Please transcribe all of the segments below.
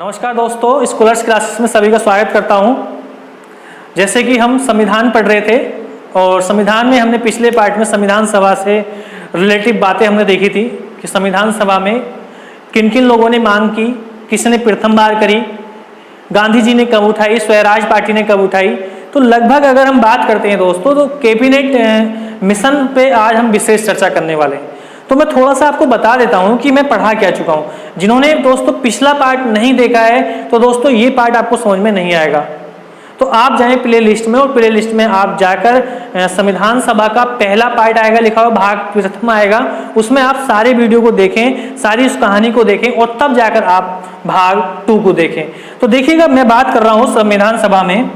नमस्कार दोस्तों, scholars classes में सभी का स्वागत करता हूं। जैसे कि हम संविधान पढ़ रहे थे और संविधान में हमने पिछले पार्ट में संविधान सभा से रिलेटिव बातें हमने देखी थी कि संविधान सभा में किन किन लोगों ने मांग की, किसने प्रथम बार करी, गांधी जी ने कब उठाई, स्वराज पार्टी ने कब उठाई। तो लगभग अगर हम बात करते हैं दोस्तों तो कैबिनेट मिशन पे आज हम विशेष चर्चा करने वाले हैं। तो मैं थोड़ा सा आपको बता देता हूं कि मैं पढ़ा क्या चुका हूं। जिन्होंने दोस्तों पिछला पार्ट नहीं देखा है तो दोस्तों ये पार्ट आपको समझ में नहीं आएगा। तो आप जाएं प्ले लिस्ट में और प्ले लिस्ट में आप जाकर संविधान सभा का पहला पार्ट आएगा, लिखा हुआ भाग प्रथम आएगा, उसमें आप सारे वीडियो को देखें, सारी उस कहानी को देखें और तब जाकर आप भाग 2 को देखें। तो देखिएगा, मैं बात कर रहा हूं संविधान सभा में।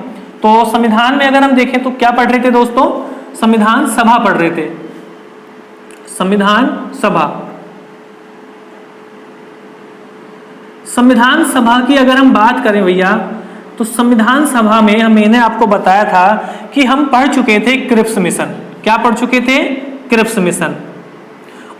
तो संविधान में अगर हम देखें तो क्या पढ़ रहे थे दोस्तों? संविधान सभा पढ़ रहे थे। संविधान सभा, संविधान सभा की अगर हम बात करें भैया तो संविधान सभा में मैंने आपको बताया था कि हम पढ़ चुके थे क्रिप्स मिशन। क्या पढ़ चुके थे? Cripps mission.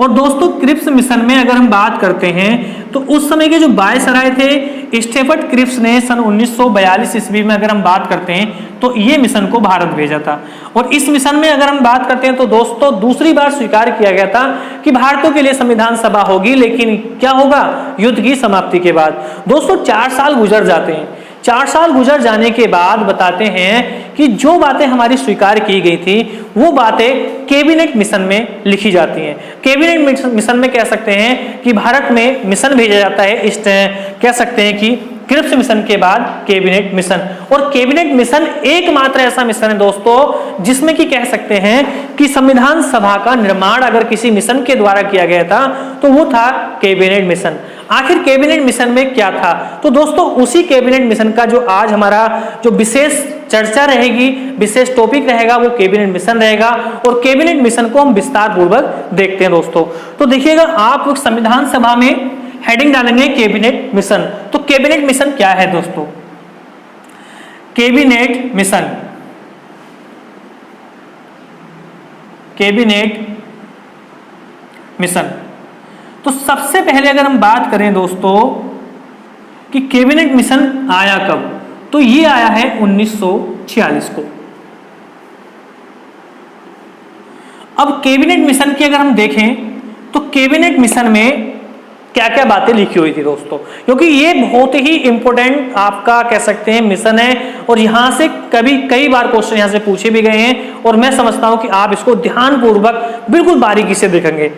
और दोस्तों क्रिप्स मिशन में अगर हम बात करते हैं तो उस समय के जो वायसराय थे स्टेफर्ड क्रिप्स ने सन 1942 ईस्वी में अगर हम बात करते हैं तो ये मिशन को भारत भेजा था। और इस मिशन में अगर हम बात करते हैं तो दोस्तों दूसरी बार स्वीकार किया गया था कि भारतीयों के लिए संविधान सभा होगी, लेकिन क्या होगा? युद्ध की समाप्ति के बाद। दोस्तों 4 साल गुजर जाते हैं। 4 साल गुजर जाने के बाद बताते हैं कि जो बातें हमारी स्वीकार की गई थी वो बातें कैबिनेट मिशन में लिखी जाती हैं। कैबिनेट मिशन में कह सकते हैं कि भारत में मिशन भेजा जाता है, इस कह सकते हैं कि क्रिप्स मिशन के बाद कैबिनेट मिशन। और कैबिनेट मिशन एकमात्र ऐसा मिशन है दोस्तों जिसमें कि कह सकते हैं कि संविधान सभा का निर्माण अगर किसी मिशन के द्वारा किया गया था तो वो था कैबिनेट मिशन। आखिर कैबिनेट मिशन में क्या था? तो दोस्तों उसी कैबिनेट मिशन का जो आज हमारा जो विशेष चर्चा रहेगी, विशेष टॉपिक रहेगा, वो कैबिनेट मिशन रहेगा। और कैबिनेट मिशन को हम विस्तार पूर्वक देखते हैं दोस्तों। तो देखिएगा, आप संविधान सभा में हेडिंग डालेंगे कैबिनेट मिशन। तो कैबिनेट मिशन क्या है दोस्तों? Cabinet mission, cabinet mission. तो सबसे पहले अगर हम बात करें दोस्तों कि कैबिनेट मिशन आया कब, तो ये आया है 1946 को। अब कैबिनेट मिशन की अगर हम देखें तो कैबिनेट मिशन में क्या क्या बातें लिखी हुई थी दोस्तों, क्योंकि ये बहुत ही इंपॉर्टेंट आपका कह सकते हैं मिशन है। और यहां से कई बार क्वेश्चन यहां से पूछे भी गए हैं और मैं समझता हूं कि आप इसको ध्यानपूर्वक बिल्कुल बारीकी से देखेंगे।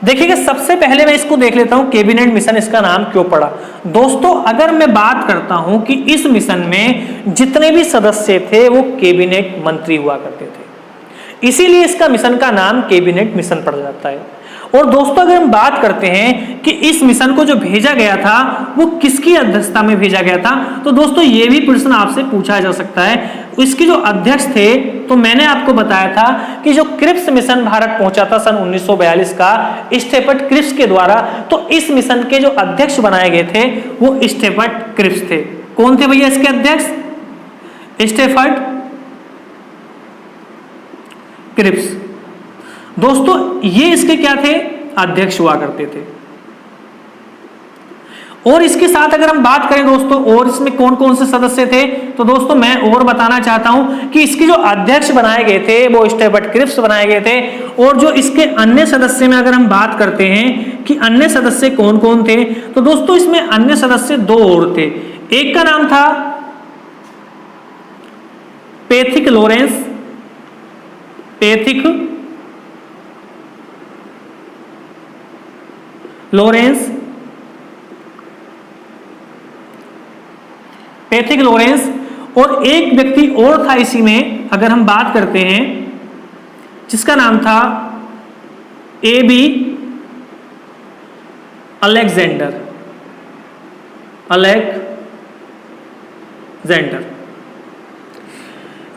देखिएगा, सबसे पहले मैं इसको देख लेता हूं कैबिनेट मिशन इसका नाम क्यों पड़ा। दोस्तों अगर मैं बात करता हूं कि इस मिशन में जितने भी सदस्य थे वो कैबिनेट मंत्री हुआ करते थे, इसीलिए इसका मिशन का नाम कैबिनेट मिशन पड़ जाता है। और दोस्तों अगर हम बात करते हैं कि इस मिशन को जो भेजा गया था वो किसकी अध्यक्षता में भेजा गया था, तो दोस्तों ये भी प्रश्न आपसे पूछा जा सकता है। इसके जो अध्यक्ष थे तो मैंने आपको बताया था कि जो क्रिप्स मिशन भारत पहुंचा था सन 1942 का स्टेफर्ड क्रिप्स के द्वारा, तो इस मिशन के जो अध्यक्ष बनाए गए थे वो स्टेफर्ड क्रिप्स थे। कौन थे भैया इसके अध्यक्ष? Stafford Cripps. दोस्तों ये इसके क्या थे? अध्यक्ष हुआ करते थे। और इसके साथ अगर हम बात करें दोस्तों और इसमें कौन कौन से सदस्य थे, तो दोस्तों मैं और बताना चाहता हूं कि इसके जो अध्यक्ष बनाए गए थे वो स्टेफर्ड क्रिप्स बनाए गए थे। और जो इसके अन्य सदस्य में अगर हम बात करते हैं कि अन्य सदस्य कौन कौन थे, तो दोस्तों इसमें अन्य सदस्य 2 और थे। एक का नाम था Pethick Lawrence, Pethick Lawrence, Pethick Lawrence. और एक व्यक्ति और था इसी में अगर हम बात करते हैं जिसका नाम था AB अलेक्जेंडर,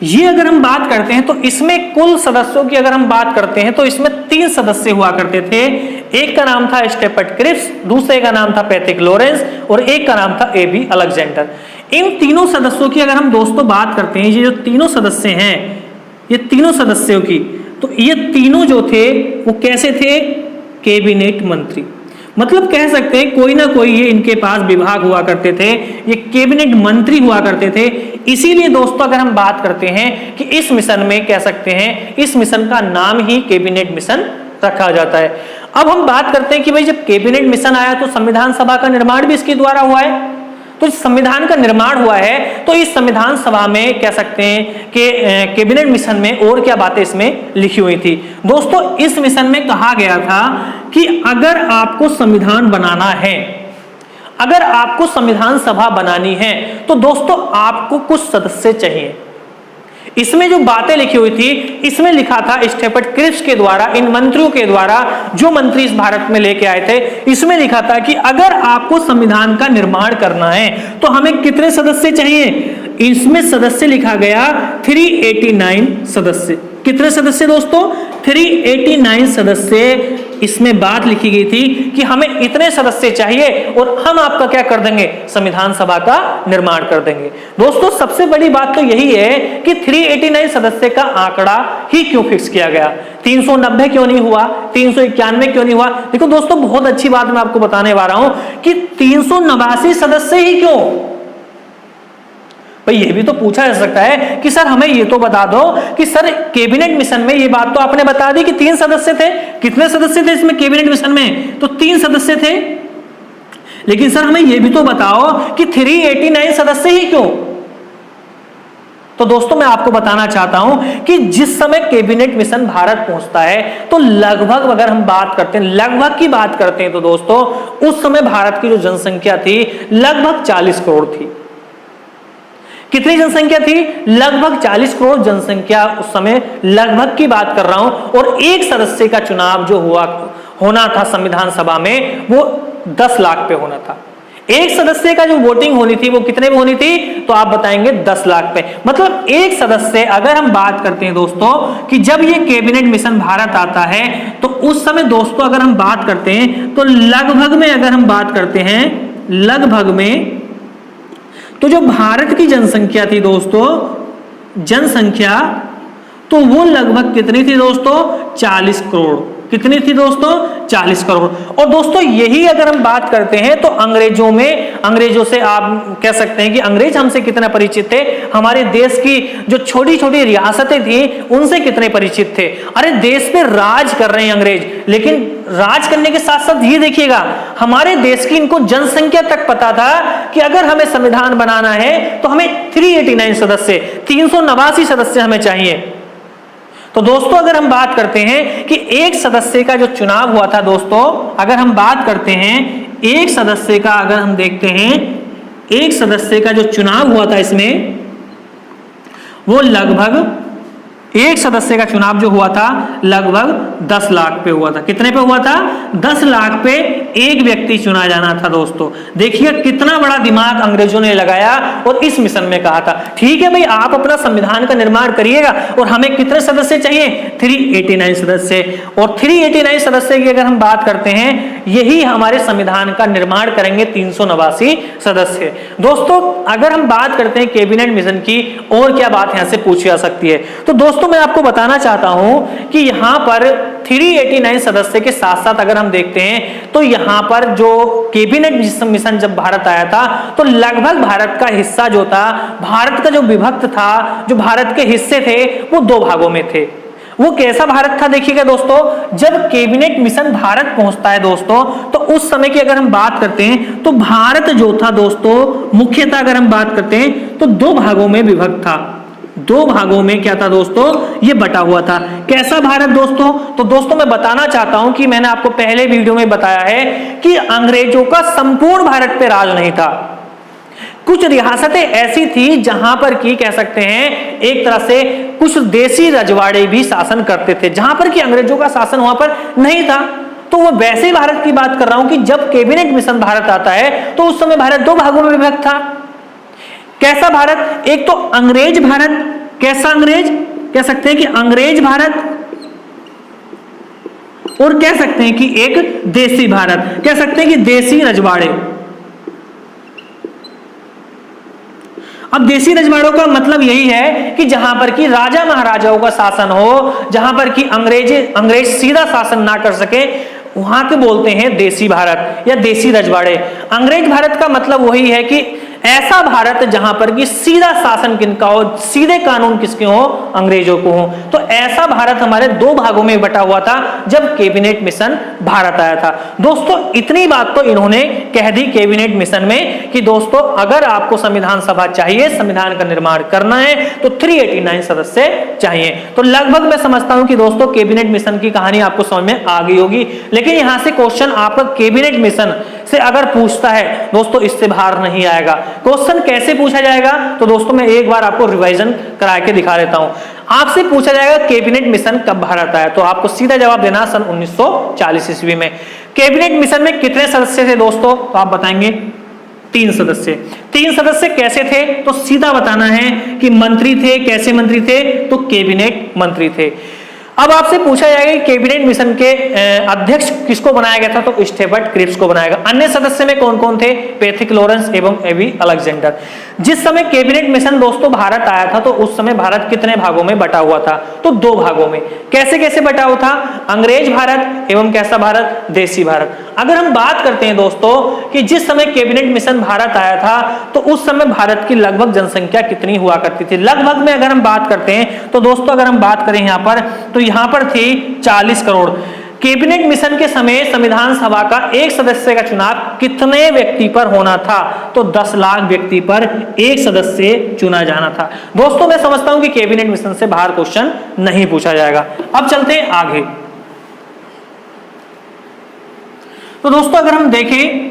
ये अगर हम बात करते हैं तो इसमें कुल सदस्यों की अगर हम बात करते हैं तो इसमें 3 सदस्य हुआ करते थे। एक का नाम था स्टेफर्ड क्रिप्स, दूसरे का नाम था पैथिक लॉरेंस और एक का नाम था AB अलेक्जेंडर। इन तीनों सदस्यों की अगर हम दोस्तों बात करते हैं, ये जो तीनों सदस्य हैं, ये तीनों सदस्यों की, तो ये तीनों जो थे वो कैसे थे? कैबिनेट मंत्री। मतलब कह सकते हैं कोई ना कोई ये इनके पास विभाग हुआ करते थे, ये कैबिनेट मंत्री हुआ करते थे। इसीलिए दोस्तों अगर हम बात करते हैं कि इस मिशन में कह सकते हैं इस मिशन का नाम ही कैबिनेट मिशन रखा जाता है। अब हम बात करते हैं कि भाई जब कैबिनेट मिशन आया तो संविधान सभा का निर्माण भी इसके द्वारा हुआ है। तो संविधान का निर्माण हुआ है तो इस संविधान सभा में कह सकते हैं कि कैबिनेट मिशन में और क्या बातें इसमें लिखी हुई थी। दोस्तों इस मिशन में कहा गया था कि अगर आपको संविधान बनाना है, अगर आपको संविधान सभा बनानी है तो दोस्तों आपको कुछ सदस्य चाहिए। इसमें जो बातें लिखी हुई थी, इसमें लिखा था स्टेफर्ड क्रिप्स के द्वारा, इन मंत्रियों के द्वारा जो मंत्री इस भारत में लेके आए थे, इसमें लिखा था कि अगर आपको संविधान का निर्माण करना है तो हमें कितने सदस्य चाहिए। इसमें सदस्य लिखा गया 389 सदस्य। कितने सदस्य दोस्तों? 389 सदस्य। इसमें बात लिखी गई थी कि हमें इतने सदस्य चाहिए और हम आपका क्या कर देंगे, संविधान सभा का निर्माण कर देंगे। दोस्तों सबसे बड़ी बात तो यही है कि 389 सदस्य का आंकड़ा ही क्यों फिक्स किया गया, 390 क्यों नहीं हुआ, 391 क्यों नहीं हुआ। देखो दोस्तों बहुत अच्छी बात मैं आपको बताने वाला हूं कि 389 सदस्य ही क्यों। भाई ये भी तो पूछा जा सकता है कि सर हमें ये तो बता दो कि सर कैबिनेट मिशन में, ये बात तो आपने बता दी कि 3 सदस्य थे, कितने सदस्य थे इसमें कैबिनेट मिशन में, तो 3 सदस्य थे। लेकिन सर हमें ये भी तो बताओ कि 389 सदस्य ही क्यों। तो दोस्तों मैं आपको बताना चाहता हूं कि जिस समय कैबिनेट मिशन भारत पहुंचता है तो लगभग, अगर हम बात करते हैं लगभग की बात करते हैं तो दोस्तों उस समय भारत की जो जनसंख्या थी लगभग 40 करोड़ थी। कितनी जनसंख्या थी? लगभग 40 करोड़ जनसंख्या उस समय लगभग की बात कर रहा हूं। और एक सदस्य का चुनाव जो होना था संविधान सभा में वो 10 लाख पे होना था। एक सदस्य का जो वोटिंग होनी थी वो कितने में होनी थी, तो आप बताएंगे 10 लाख पे। मतलब एक सदस्य, अगर हम बात करते हैं दोस्तों कि जब ये कैबिनेट मिशन भारत आता है तो उस समय दोस्तों अगर हम बात करते हैं तो लगभग में, अगर हम बात करते हैं लगभग में, तो जो भारत की जनसंख्या थी दोस्तों, जनसंख्या तो वो लगभग कितनी थी दोस्तों, 40 करोड़। कितनी थी दोस्तों? 40 करोड़। और दोस्तों यही अगर हम बात करते हैं तो अंग्रेजों से आप कह सकते हैं कि अंग्रेज हमसे कितना परिचित थे, हमारे देश की जो छोटी छोटी रियासतें थी उनसे कितने परिचित थे। अरे देश पे राज कर रहे हैं अंग्रेज, लेकिन राज करने के साथ साथ ये देखिएगा हमारे देश की इनको जनसंख्या तक पता था कि अगर हमें संविधान बनाना है तो हमें 389 सदस्य, 389 सदस्य हमें चाहिए। तो दोस्तों अगर हम बात करते हैं कि एक सदस्य का जो चुनाव हुआ था दोस्तों, अगर हम बात करते हैं एक सदस्य का, अगर हम देखते हैं एक सदस्य का जो चुनाव हुआ था इसमें, वो लगभग एक सदस्य का चुनाव जो हुआ था लगभग 10 लाख पे हुआ था। कितने पे हुआ था? 10 लाख पे एक व्यक्ति चुना जाना था। दोस्तों देखिए कितना बड़ा दिमाग अंग्रेजों ने लगाया और इस मिशन में कहा था ठीक है भाई आप अपना संविधान का निर्माण करिएगा और हमें कितने सदस्य चाहिए, 389 सदस्य। और 389 सदस्य की अगर हम बात करते हैं यही हमारे संविधान का निर्माण करेंगे 389 सदस्य। दोस्तों अगर हम बात करते हैं कैबिनेट मिशन की और क्या बात यहां से पूछी जा सकती है, तो दोस्तों मैं आपको बताना चाहता हूं कि यहां पर 389 सदस्य के साथ साथ अगर हम देखते हैं तो यहां पर जो कैबिनेट मिशन जब भारत आया था तो लगभग भारत का हिस्सा जो था, भारत का जो विभक्त था, जो भारत के हिस्से थे वो 2 भागों में थे। वो कैसा भारत था देखिएगा दोस्तों, जब कैबिनेट मिशन भारत पहुंचता है दोस्तों तो उस समय की अगर हम बात करते हैं तो भारत जो था दोस्तों मुख्यतः अगर हम बात करते हैं तो 2 भागों में विभक्त था। 2 भागों में क्या था दोस्तों, ये बटा हुआ था। कैसा भारत दोस्तों, तो दोस्तों मैं बताना चाहता हूं कि मैंने आपको पहले वीडियो में बताया है कि अंग्रेजों का संपूर्ण भारत पे राज नहीं था। कुछ रियासतें ऐसी थी जहां पर की कह सकते हैं एक तरह से कुछ देसी रजवाड़े भी शासन करते थे, जहां पर कि अंग्रेजों का शासन वहां पर नहीं था। तो वो वैसे भारत की बात कर रहा हूं कि जब कैबिनेट मिशन भारत आता है तो उस समय भारत 2 भागों में विभक्त था। कैसा भारत, एक तो अंग्रेज भारत, कैसा अंग्रेज, कह सकते हैं कि अंग्रेज भारत, और कह सकते हैं कि एक देसी भारत, कह सकते हैं कि देसी रजवाड़े। अब देसी रजवाड़ों का मतलब यही है कि जहां पर कि राजा महाराजाओं का शासन हो, जहां पर कि अंग्रेज सीधा शासन ना कर सके, वहां के बोलते हैं देसी भारत या देसी रजवाड़े। अंग्रेज भारत का मतलब वही है कि ऐसा भारत जहां पर कि सीधा शासन किनका हो, सीधे कानून किसके हो, अंग्रेजों को हो। तो ऐसा भारत हमारे दो भागों में बटा हुआ था जब कैबिनेट मिशन भारत आया था। दोस्तों इतनी बात तो इन्होंने कह दी कैबिनेट मिशन में कि दोस्तों अगर आपको संविधान सभा चाहिए, संविधान का निर्माण करना है तो 389 सदस्य चाहिए। तो लगभग मैं समझता हूं कि दोस्तों कैबिनेट मिशन की कहानी आपको समझ में आ गई होगी। लेकिन यहां से क्वेश्चन आपका कैबिनेट मिशन से अगर पूछता है दोस्तों, इससे बाहर नहीं आएगा। क्वेश्चन कैसे पूछा जाएगा तो दोस्तों मैं एक बार आपको रिवीजन करा के दिखा देता हूं। आपसे पूछा जाएगा कैबिनेट मिशन कब भारत आया, तो आपको सीधा जवाब देना सन 1940 ईस्वी में। कैबिनेट मिशन में कितने सदस्य थे दोस्तों, तो आप बताएंगे 3 सदस्य। 3 सदस्य कैसे थे, तो सीधा बताना है कि मंत्री थे। कैसे मंत्री थे, तो कैबिनेट मंत्री थे। अब आपसे पूछा जाएगा कि कैबिनेट मिशन के अध्यक्ष किसको बनाया गया था, तो स्टेफर्ड क्रिप्स को बनाया गया। अन्य सदस्य में कौन कौन थे, पैट्रिक लॉरेंस एवं एबी अलेक्जेंडर। जिस समय कैबिनेट मिशन दोस्तों भारत आया था तो उस समय भारत कितने भागों में बटा हुआ था, तो 2 भागों में। कैसे कैसे बटा हुआ था, अंग्रेज भारत एवं कैसा भारत, देसी भारत। अगर हम बात करते हैं दोस्तों कि जिस समय कैबिनेट मिशन भारत आया था तो उस समय भारत की लगभग जनसंख्या कितनी हुआ करती थी, लगभग में अगर हम बात करते हैं तो दोस्तों अगर हम बात करें यहां पर तो यहां पर थी 40 करोड़। कैबिनेट मिशन के समय संविधान सभा का एक सदस्य का चुनाव कितने व्यक्ति पर होना था, तो 10 लाख व्यक्ति पर एक सदस्य चुना जाना था। दोस्तों मैं समझता हूं कि कैबिनेट मिशन से बाहर क्वेश्चन नहीं पूछा जाएगा। अब चलते हैं आगे। तो दोस्तों अगर हम देखें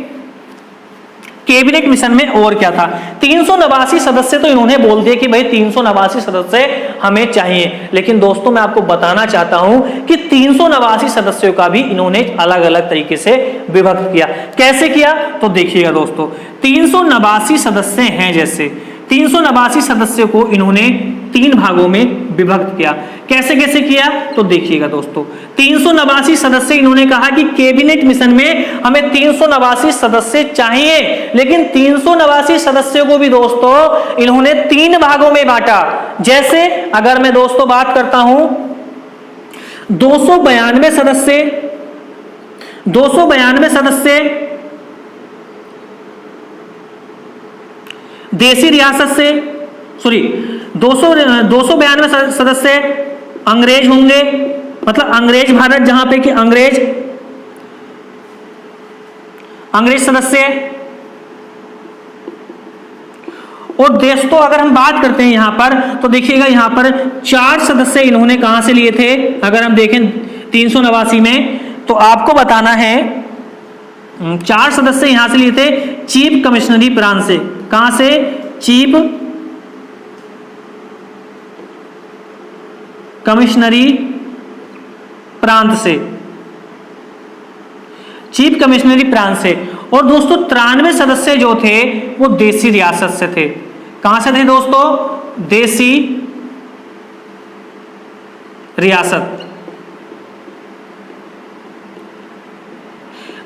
कैबिनेट मिशन में और क्या था, 389 सदस्य तो इन्होंने बोल दिया कि भाई 389 सदस्य हमें चाहिए। लेकिन दोस्तों मैं आपको बताना चाहता हूं कि 389 सदस्यों का भी इन्होंने अलग अलग तरीके से विभक्त किया। कैसे किया, तो देखिएगा दोस्तों 389 सदस्य हैं, जैसे 389 सदस्यों को इन्होंने 3 भागों में विभक्त किया। कैसे कैसे किया, तो देखिएगा दोस्तों 389 सदस्य इन्होंने कहा कि कैबिनेट मिशन में हमें 389 सदस्य चाहिए, लेकिन 389 सदस्यों को भी दोस्तों इन्होंने 3 भागों में बांटा। जैसे अगर मैं दोस्तों बात करता हूं 292 सदस्य देसी रियासत से, 292 सदस्य अंग्रेज होंगे, मतलब अंग्रेज भारत जहां पे कि अंग्रेज सदस्य। और दोस्तों अगर हम बात करते हैं यहां पर तो देखिएगा यहां पर 4 सदस्य इन्होंने कहां से लिए थे, अगर हम देखें 389 में तो आपको बताना है 4 सदस्य यहां से लिए थे चीफ कमिश्नरी प्रांत से। कहां से, चीफ कमिश्नरी प्रांत से, चीफ कमिश्नरी प्रांत से। और दोस्तों 93 सदस्य जो थे वो देसी रियासत से थे। कहां से थे दोस्तों, देसी रियासत,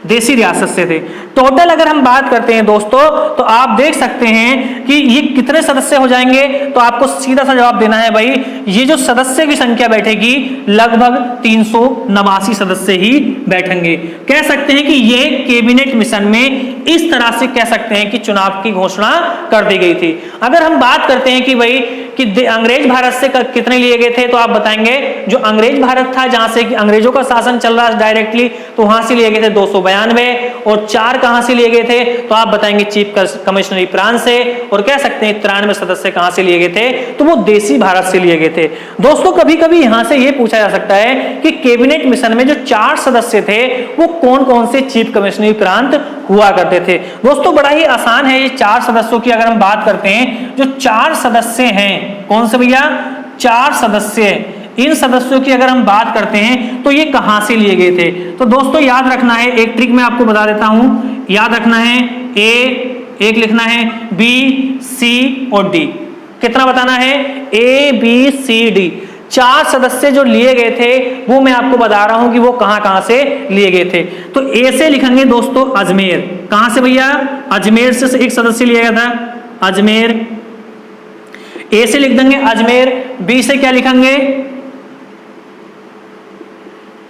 देसी रियासत से थे। टोटल अगर हम बात करते हैं दोस्तों तो आप देख सकते हैं कि ये कितने सदस्य हो जाएंगे, तो आपको सीधा सा जवाब देना है भाई ये जो सदस्य की संख्या बैठेगी लगभग 389 सदस्य ही बैठेंगे। कह सकते हैं कि ये कैबिनेट मिशन में इस तरह से कह सकते हैं कि चुनाव की घोषणा कर दी गई थी। अगर हम बात करते हैं कि भाई कि अंग्रेज भारत से कितने लिए गए थे, तो आप बताएंगे जो अंग्रेज भारत था जहां से कि अंग्रेजों का शासन चल रहा है डायरेक्टली, तो वहां से लिए गए थे 292। और 4 कहां से लिए गए थे, तो आप बताएंगे चीफ कमिश्नरी प्रांत से। और कह सकते हैं 93 सदस्य कहां से लिए गए थे, तो वो देसी भारत से लिए गए थे। दोस्तों कभी कभी यहां से यह पूछा जा सकता है कि कैबिनेट मिशन में जो 4 सदस्य थे वो कौन कौन से चीफ कमिश्नरी प्रांत हुआ करते थे। दोस्तों बड़ा ही आसान है, ये 4 सदस्यों की अगर हम बात करते हैं, जो 4 सदस्य हैं, कौन से भैया, 4 सदस्य, इन सदस्यों की अगर हम बात करते हैं तो ये कहां से लिए गए थे। तो दोस्तों याद रखना है, एक ट्रिक मैं आपको बता देता हूं, याद रखना है एक लिखना है, बी सी और डी। कितना बताना है, ए बी सी डी। 4 सदस्य जो लिए गए थे वो मैं आपको बता रहा हूं कि वो कहां कहां से लिए गए थे। तो ए से लिखेंगे दोस्तों अजमेर। कहां से भैया, अजमेर से एक सदस्य लिया गया था, अजमेर। ए से लिख देंगे अजमेर। बी से क्या लिखेंगे,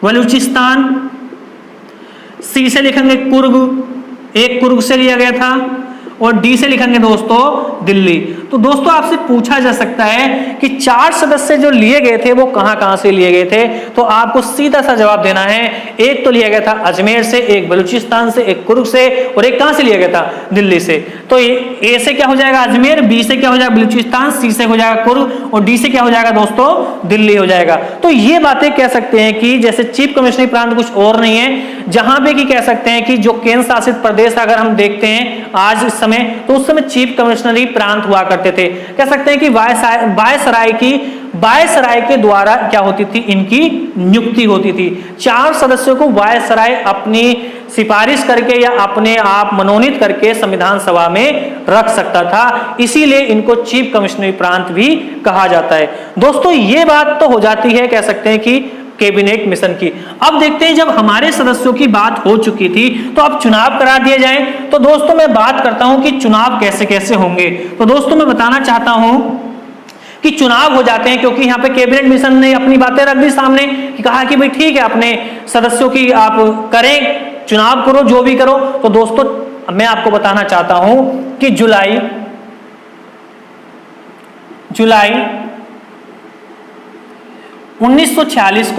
बलूचिस्तान। सी से लिखेंगे कुर्ग, एक कुर्ग से लिया गया था, और डी से लिखेंगे दोस्तों दिल्ली। तो दोस्तों आपसे पूछा जा सकता है कि 4 सदस्य जो लिए गए थे वो कहां कहां से लिए गए थे, तो आपको सीधा सा जवाब देना है। एक तो लिया गया था अजमेर से, एक बलूचिस्तान से, एक कुर्ग से, और एक कहां से लिया गया था, दिल्ली से। तो ए से क्या हो जाएगा अजमेर, बी से क्या हो जाएगा बलूचिस्तान, सी से हो जाएगा कुर्ग, और डी से क्या हो जाएगा दोस्तों, दिल्ली हो जाएगा। तो ये बातें कह सकते हैं कि जैसे चीफ कमिश्नरी प्रांत कुछ और नहीं है, जहां पे कि कह सकते हैं कि जो केंद्र शासित प्रदेश अगर हम देखते हैं आज इस समय, तो उस समय चीफ कमिश्नरी प्रांत हुआ करते थे। कह सकते हैं कि वायसराय के द्वारा क्या होती थी, इनकी नियुक्ति होती थी। 4 सदस्यों को वायसराय अपनी सिफारिश करके या अपने आप मनोनीत करके संविधान सभा में रख सकता था, इसीलिए इनको चीफ कमिश्नरी प्रांत भी कहा जाता है। दोस्तों ये बात तो हो जाती है, कह सकते हैं कि कैबिनेट मिशन की। अब देखते हैं जब हमारे सदस्यों की बात हो चुकी थी तो अब चुनाव करा दिए जाए। तो दोस्तों मैं बात करता हूं कि चुनाव कैसे कैसे होंगे। तो दोस्तों मैं बताना चाहता हूं कि चुनाव हो जाते हैं, क्योंकि यहाँ पे कैबिनेट मिशन ने अपनी बातें रख दी सामने कि कहा कि भाई ठीक है अपने सदस्यों की आप करें, चुनाव करो, जो भी करो। तो दोस्तों मैं आपको बताना चाहता हूं कि जुलाई 1946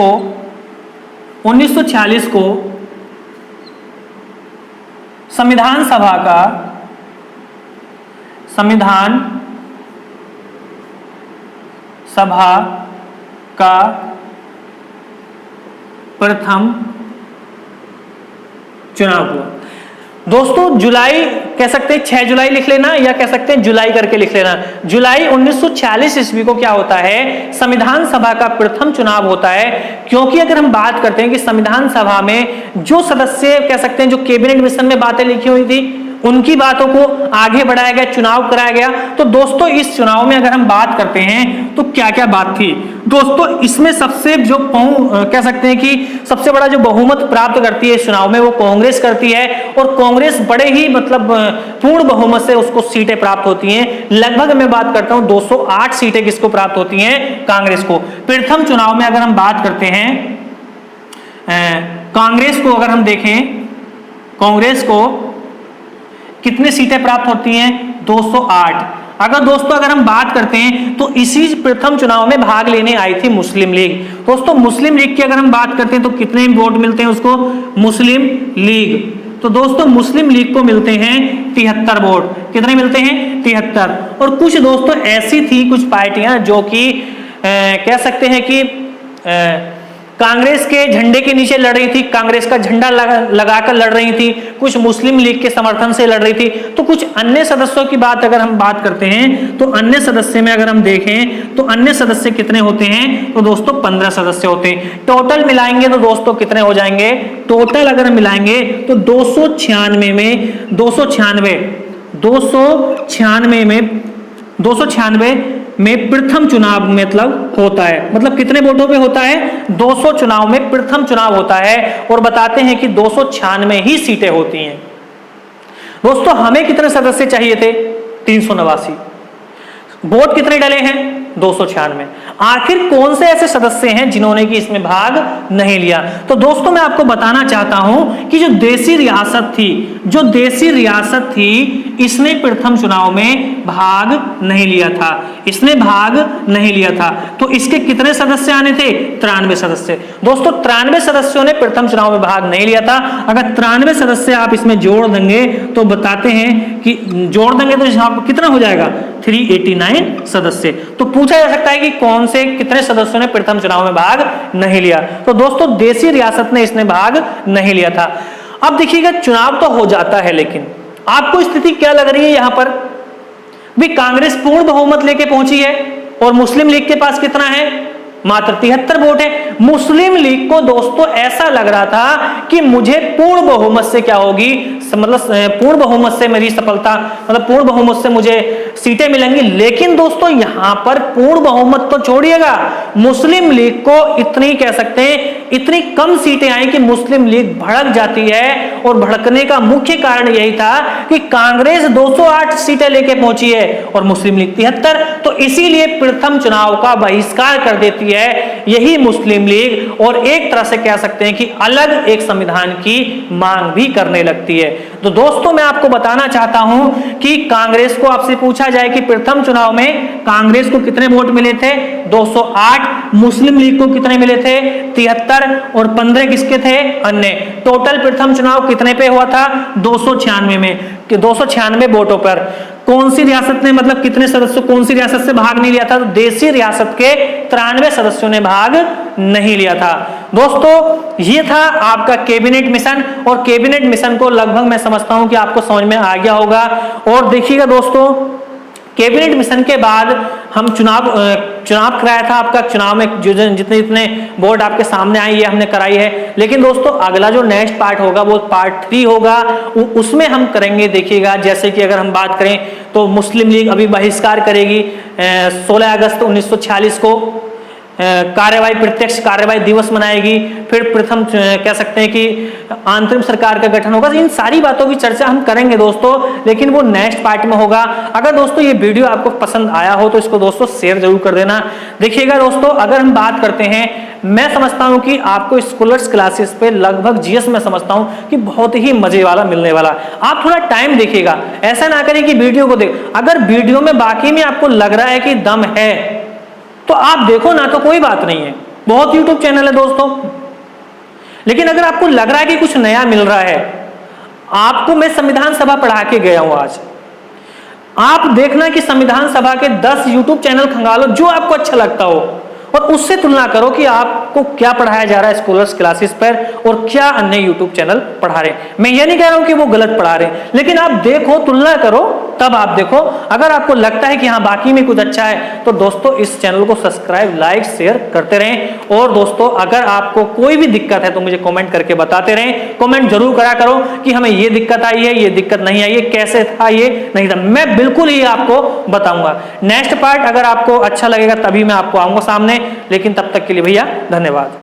को संविधान सभा का प्रथम चुनाव हुआ। दोस्तों जुलाई कह सकते हैं 6 जुलाई लिख लेना, या कह सकते हैं जुलाई करके लिख लेना। जुलाई 1946 ईस्वी को क्या होता है, संविधान सभा का प्रथम चुनाव होता है। क्योंकि अगर हम बात करते हैं कि संविधान सभा में जो सदस्य कह सकते हैं जो कैबिनेट मिशन में बातें लिखी हुई थी, उनकी बातों को आगे बढ़ाया गया, चुनाव कराया गया। तो दोस्तों इस चुनाव में अगर हम बात करते हैं तो क्या क्या बात थी दोस्तों, इसमें सबसे जो कह सकते हैं कि सबसे बड़ा जो बहुमत प्राप्त करती है इस चुनाव में वो कांग्रेस करती है, और कांग्रेस बड़े ही मतलब पूर्ण बहुमत से उसको सीटें प्राप्त होती हैं। लगभग मैं बात करता हूं 208 सीटें किसको प्राप्त होती हैं, कांग्रेस को। प्रथम चुनाव में अगर हम बात करते हैं कांग्रेस को, अगर हम देखें कांग्रेस को कितने सीटें प्राप्त होती हैं, 208। अगर हम बात करते हैं तो इसी प्रथम चुनाव में भाग लेने आई थी मुस्लिम लीग। दोस्तों मुस्लिम लीग की अगर हम बात करते हैं तो कितने वोट मिलते हैं उसको, मुस्लिम लीग। तो दोस्तों मुस्लिम लीग को मिलते हैं 73 वोट। कितने मिलते हैं, 73। और कुछ दोस्तों ऐसी थी कुछ पार्टियां जो कि कह सकते हैं कि कांग्रेस के झंडे के नीचे लड़ रही थी, कांग्रेस का झंडा लगाकर लड़ रही थी, कुछ मुस्लिम लीग के समर्थन से लड़ रही थी। तो कुछ अन्य सदस्यों की बात अगर हम बात करते हैं तो अन्य सदस्य में अगर हम देखें तो अन्य सदस्य कितने होते हैं, तो दोस्तों 15 सदस्य होते हैं। टोटल मिलाएंगे तो दोस्तों कितने हो जाएंगे, टोटल अगर हम मिलाएंगे तो 296 में प्रथम चुनाव मतलब होता है। मतलब कितने वोटों पे होता है, 200 चुनाव में प्रथम चुनाव होता है। और बताते हैं कि 296 ही सीटें होती हैं। दोस्तों हमें कितने सदस्य चाहिए थे, 389। वोट कितने डले हैं, 296। आखिर कौन से ऐसे सदस्य हैं जिन्होंने कि इसमें भाग नहीं लिया। तो दोस्तों मैं आपको बताना चाहता हूं कि जो देसी रियासत थी इसने प्रथम चुनाव में भाग नहीं लिया था। तो इसके कितने सदस्य आने थे, 93 सदस्य। दोस्तों 93 सदस्यों ने प्रथम चुनाव में भाग नहीं लिया था। अगर 93 सदस्य आप इसमें जोड़ देंगे तो बताते हैं कि जोड़ देंगे तो कितना हो जाएगा, 389 सदस्य। तो पूछा जा सकता है कि कौन से कितने सदस्यों ने प्रथम चुनाव में भाग नहीं लिया। तो दोस्तों देसी रियासत ने इसने भाग नहीं लिया था। अब देखिएगा चुनाव तो हो जाता है, लेकिन आपको स्थिति क्या लग रही है यहां पर भी, कांग्रेस पूर्ण बहुमत लेके पहुंची है और मुस्लिम लीग के पास कितना है, मात्र 73 वोट है। मुस्लिम लीग को दोस्तों ऐसा लग रहा था कि मुझे पूर्ण बहुमत से क्या होगी, मतलब पूर्ण बहुमत से मेरी सफलता, मतलब पूर्ण बहुमत से मुझे सीटें मिलेंगी। लेकिन दोस्तों यहां पर पूर्ण बहुमत तो छोड़िएगा, मुस्लिम लीग को इतनी कह सकते हैं इतनी कम सीटें आई कि मुस्लिम लीग भड़क जाती है। और भड़कने का मुख्य कारण यही था कि कांग्रेस 208 सीटें लेके पहुंची है और मुस्लिम लीग 73। तो इसीलिए प्रथम चुनाव का बहिष्कार कर देती है यही मुस्लिम मुस्लिम लीग और एक तरह से कह सकते हैं कि अलग एक संविधान की मांग भी करने लगती है। तो दोस्तों मैं आपको बताना चाहता हूं कि कांग्रेस को आपसे पूछा जाए कि प्रथम चुनाव में कांग्रेस को कितने वोट मिले थे, 208। मुस्लिम लीग को कितने मिले थे, 73, और 15 किसके थे, अन्य। टोटल प्रथम चुनाव कितने पे हुआ था, 296 में, 296 वोटों पर। कौन सी रियासत ने, मतलब कितने सदस्यों, कौन सी रियासत से भाग नहीं लिया था, तो देशी रियासत के 93 सदस्यों ने भाग नहीं लिया था। दोस्तों ये था आपका कैबिनेट मिशन, और कैबिनेट मिशन को लगभग मैं समझता हूं कि आपको समझ में आ गया होगा। और देखिएगा दोस्तों, कैबिनेट मिशन के बाद हम चुनाव कराया था आपका। चुनाव में जितने जितने बोर्ड आपके सामने आई है हमने कराई है। लेकिन दोस्तों अगला जो नेक्स्ट पार्ट होगा वो पार्ट 3 होगा, उसमें हम करेंगे। देखिएगा जैसे कि अगर हम बात करें तो मुस्लिम लीग अभी बहिष्कार करेगी 16 अगस्त 1946 को, कार्यवाही, प्रत्यक्ष कार्यवाही दिवस मनाएगी। फिर प्रथम कह सकते हैं कि अंतरिम सरकार का गठन होगा। इन सारी बातों की चर्चा हम करेंगे दोस्तों, लेकिन वो नेक्स्ट पार्ट में होगा। अगर दोस्तों ये वीडियो आपको पसंद आया हो तो इसको दोस्तों शेयर जरूर कर देना। देखिएगा दोस्तों, अगर हम बात करते हैं, मैं समझता हूं कि आपको स्कॉलर्स क्लासेस पे लगभग जीएस में समझता हूं कि बहुत ही मजे वाला मिलने वाला। आप थोड़ा टाइम देखिएगा, ऐसा ना करें कि वीडियो को देख, अगर वीडियो में बाकी में आपको लग रहा है कि दम है तो आप देखो ना, तो कोई बात नहीं है, बहुत यूट्यूब चैनल है दोस्तों। लेकिन अगर आपको लग रहा है कि कुछ नया मिल रहा है, आपको मैं संविधान सभा पढ़ा के गया हूं आज, आप देखना कि संविधान सभा के 10 यूट्यूब चैनल खंगालो जो आपको अच्छा लगता हो, और उससे तुलना करो कि आपको क्या पढ़ाया जा रहा है स्कॉलर्स क्लासेस पर और क्या अन्य यूट्यूब चैनल पढ़ा रहे हैं। मैं ये नहीं कह रहा हूं कि वो गलत पढ़ा रहे हैं, लेकिन आप देखो, तुलना करो, तब आप देखो। अगर आपको लगता है कि हाँ बाकी में कुछ अच्छा है तो दोस्तों इस चैनल को सब्सक्राइब, लाइक, शेयर करते रहें। और दोस्तों अगर आपको कोई भी दिक्कत है तो मुझे कमेंट करके बताते रहें। कमेंट जरूर करा करो कि हमें ये दिक्कत आई है, ये दिक्कत नहीं आई है, कैसे था, ये नहीं था, मैं बिल्कुल ही आपको बताऊंगा। नेक्स्ट पार्ट अगर आपको अच्छा लगेगा तभी मैं आपको आऊंगा सामने। लेकिन तब तक के लिए भैया धन्यवाद।